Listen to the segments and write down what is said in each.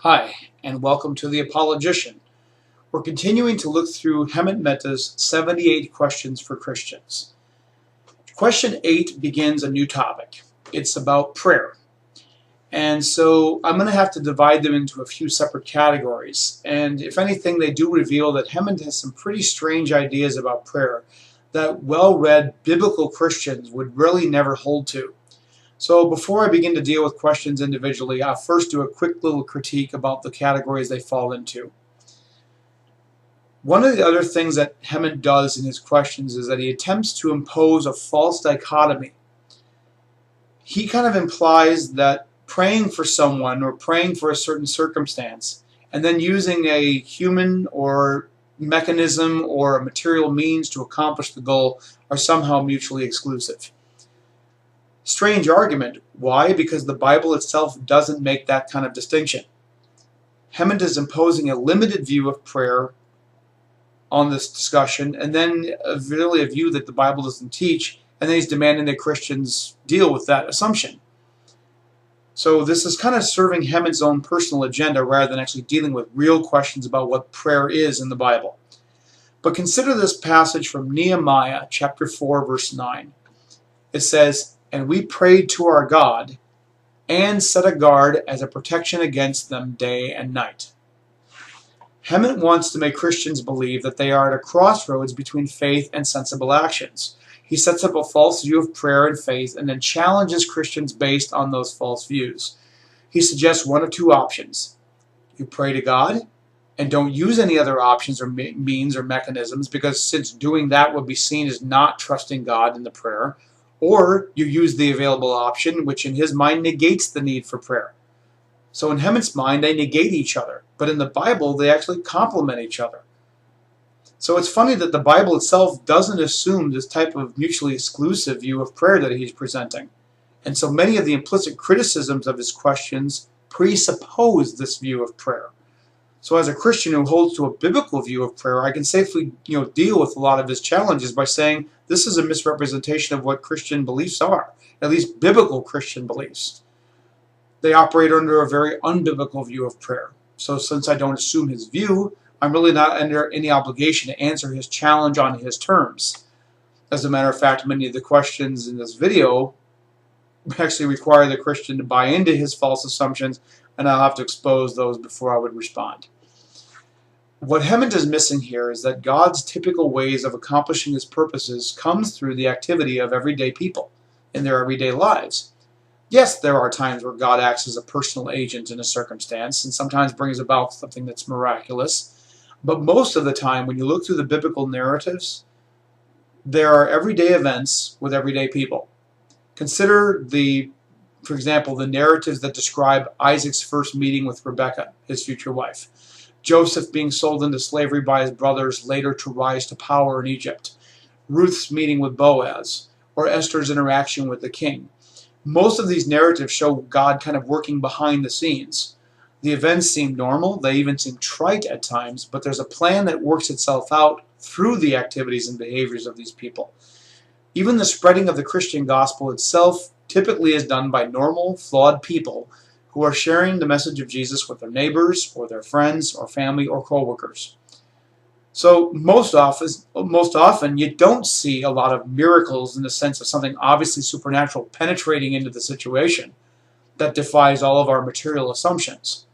Hi, and welcome to The Apologician. We're continuing to look through Hemant Mehta's 78 Questions for Christians. Question 8 begins a new topic. It's about prayer. And so I'm going to have to divide them into a few separate categories. And if anything, they do reveal that Hemant has some pretty strange ideas about prayer that well-read biblical Christians would really never hold to. So before I begin to deal with questions individually, I'll first do a quick little critique about the categories they fall into. One of the other things that Hemant does in his questions is that he attempts to impose a false dichotomy. He kind of implies that praying for someone or praying for a certain circumstance and then using a human or mechanism or a material means to accomplish the goal are somehow mutually exclusive. Strange argument. Why? Because the Bible itself doesn't make that kind of distinction. Hemant is imposing a limited view of prayer on this discussion, and then really a view that the Bible doesn't teach, and then he's demanding that Christians deal with that assumption. So this is kind of serving Hemant's own personal agenda rather than actually dealing with real questions about what prayer is in the Bible. But consider this passage from Nehemiah chapter 4, verse 9. It says, "And we prayed to our God, and set a guard as a protection against them day and night." Hemant wants to make Christians believe that they are at a crossroads between faith and sensible actions. He sets up a false view of prayer and faith and then challenges Christians based on those false views. He suggests one of two options. You pray to God and don't use any other options or means or mechanisms, because since doing that would be seen as not trusting God in the prayer. Or you use the available option, which in his mind negates the need for prayer. So in Hemant's mind, they negate each other. But in the Bible, they actually complement each other. So it's funny that the Bible itself doesn't assume this type of mutually exclusive view of prayer that he's presenting. And so many of the implicit criticisms of his questions presuppose this view of prayer. So as a Christian who holds to a biblical view of prayer, I can safely deal with a lot of his challenges by saying this is a misrepresentation of what Christian beliefs are, at least biblical Christian beliefs. They operate under a very unbiblical view of prayer. So since I don't assume his view, I'm really not under any obligation to answer his challenge on his terms. As a matter of fact, many of the questions in this video actually require the Christian to buy into his false assumptions, and I'll have to expose those before I would respond. What Hemant is missing here is that God's typical ways of accomplishing his purposes comes through the activity of everyday people in their everyday lives. Yes, there are times where God acts as a personal agent in a circumstance and sometimes brings about something that's miraculous. But most of the time, when you look through the biblical narratives, there are everyday events with everyday people. Consider for example, the narratives that describe Isaac's first meeting with Rebekah, his future wife. Joseph being sold into slavery by his brothers, later to rise to power in Egypt. Ruth's meeting with Boaz, or Esther's interaction with the king. Most of these narratives show God kind of working behind the scenes. The events seem normal, they even seem trite at times, but there's a plan that works itself out through the activities and behaviors of these people. Even the spreading of the Christian gospel itself typically is done by normal, flawed people who are sharing the message of Jesus with their neighbors or their friends or family or co-workers. So most often you don't see a lot of miracles in the sense of something obviously supernatural penetrating into the situation that defies all of our material assumptions.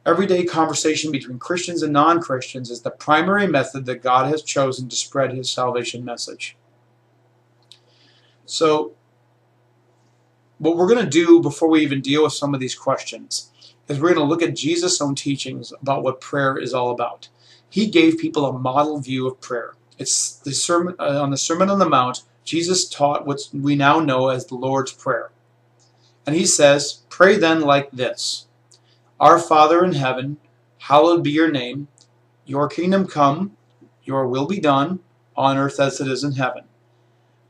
Everyday conversation between Christians and non-Christians is the primary method that God has chosen to spread his salvation message. So what we're going to do before we even deal with some of these questions is we're going to look at Jesus' own teachings about what prayer is all about. He gave people a model view of prayer. It's the sermon on the Sermon on the Mount. Jesus taught what we now know as the Lord's Prayer. And he says, "Pray then like this: Our Father in heaven, hallowed be your name. Your kingdom come, your will be done, on earth as it is in heaven.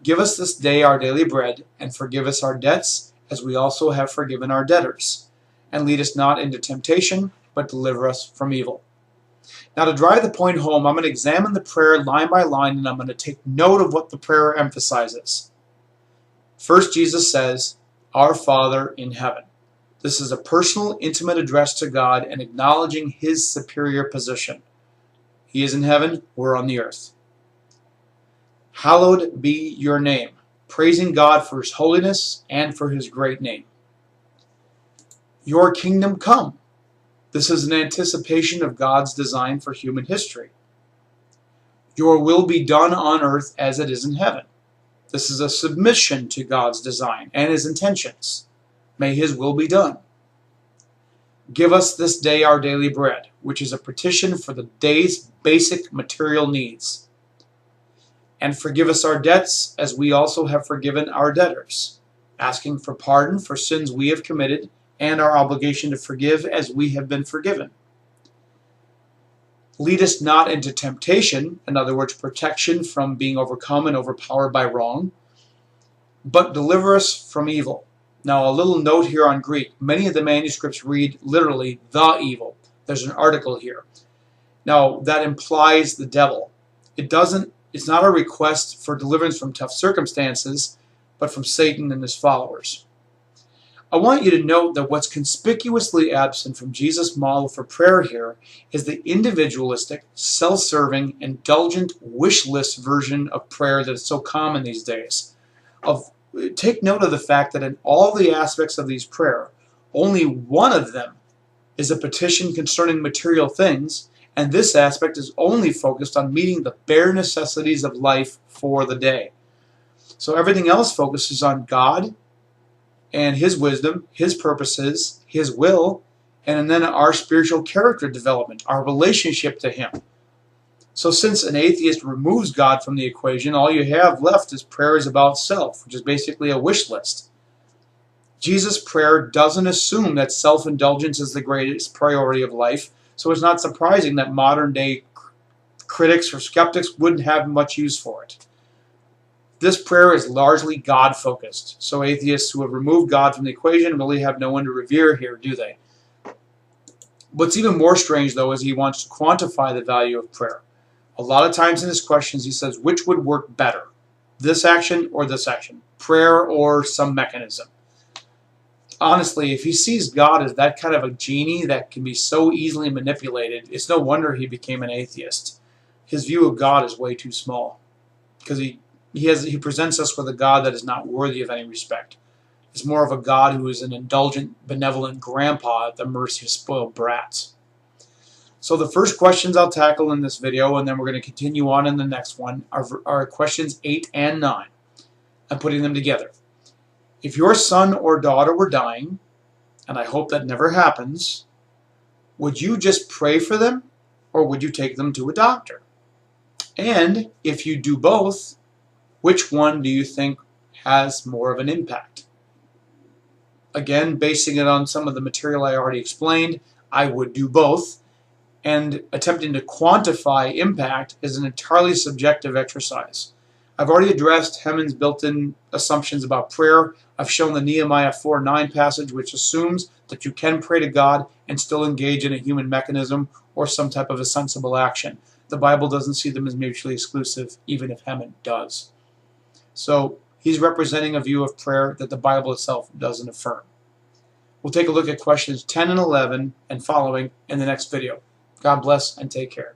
Give us this day our daily bread, and forgive us our debts, as we also have forgiven our debtors. And lead us not into temptation, but deliver us from evil." Now, to drive the point home, I'm going to examine the prayer line by line, and I'm going to take note of what the prayer emphasizes. First, Jesus says, "Our Father in heaven." This is a personal, intimate address to God and acknowledging His superior position. He is in heaven, we're on the earth. Hallowed be your name, praising God for His holiness and for His great name. Your kingdom come. This is an anticipation of God's design for human history. Your will be done on earth as it is in heaven. This is a submission to God's design and His intentions. May His will be done. Give us this day our daily bread, which is a petition for the day's basic material needs. And forgive us our debts as we also have forgiven our debtors, asking for pardon for sins we have committed and our obligation to forgive as we have been forgiven. Lead us not into temptation, in other words, protection from being overcome and overpowered by wrong, but deliver us from evil. Now, a little note here on Greek. Many of the manuscripts read literally, the evil. There's an article here. Now, that implies the devil. It's not a request for deliverance from tough circumstances, but from Satan and his followers. I want you to note that what's conspicuously absent from Jesus' model for prayer here is the individualistic, self-serving, indulgent, wish list version of prayer that is so common these days. Take note of the fact that in all the aspects of these prayer, only one of them is a petition concerning material things, and this aspect is only focused on meeting the bare necessities of life for the day. So everything else focuses on God and His wisdom, His purposes, His will, and then our spiritual character development, our relationship to Him. So since an atheist removes God from the equation, all you have left is prayers about self, which is basically a wish list. Jesus' prayer doesn't assume that self-indulgence is the greatest priority of life, so it's not surprising that modern-day critics or skeptics wouldn't have much use for it. This prayer is largely God-focused, so atheists who have removed God from the equation really have no one to revere here, do they? What's even more strange, though, is he wants to quantify the value of prayer. A lot of times in his questions he says, which would work better? This action or this action? Prayer or some mechanism? Honestly, if he sees God as that kind of a genie that can be so easily manipulated, it's no wonder he became an atheist. His view of God is way too small, because he presents us with a God that is not worthy of any respect. It's more of a God who is an indulgent, benevolent grandpa at the mercy of spoiled brats. So the first questions I'll tackle in this video, and then we're going to continue on in the next one, are questions 8 and 9. I'm putting them together. If your son or daughter were dying, and I hope that never happens, would you just pray for them, or would you take them to a doctor? And if you do both, which one do you think has more of an impact? Again, basing it on some of the material I already explained, I would do both. And attempting to quantify impact is an entirely subjective exercise. I've already addressed Hammond's built-in assumptions about prayer. I've shown the Nehemiah 4:9 passage, which assumes that you can pray to God and still engage in a human mechanism or some type of a sensible action. The Bible doesn't see them as mutually exclusive, even if Hammond does. So he's representing a view of prayer that the Bible itself doesn't affirm. We'll take a look at questions 10 and 11 and following in the next video. God bless and take care.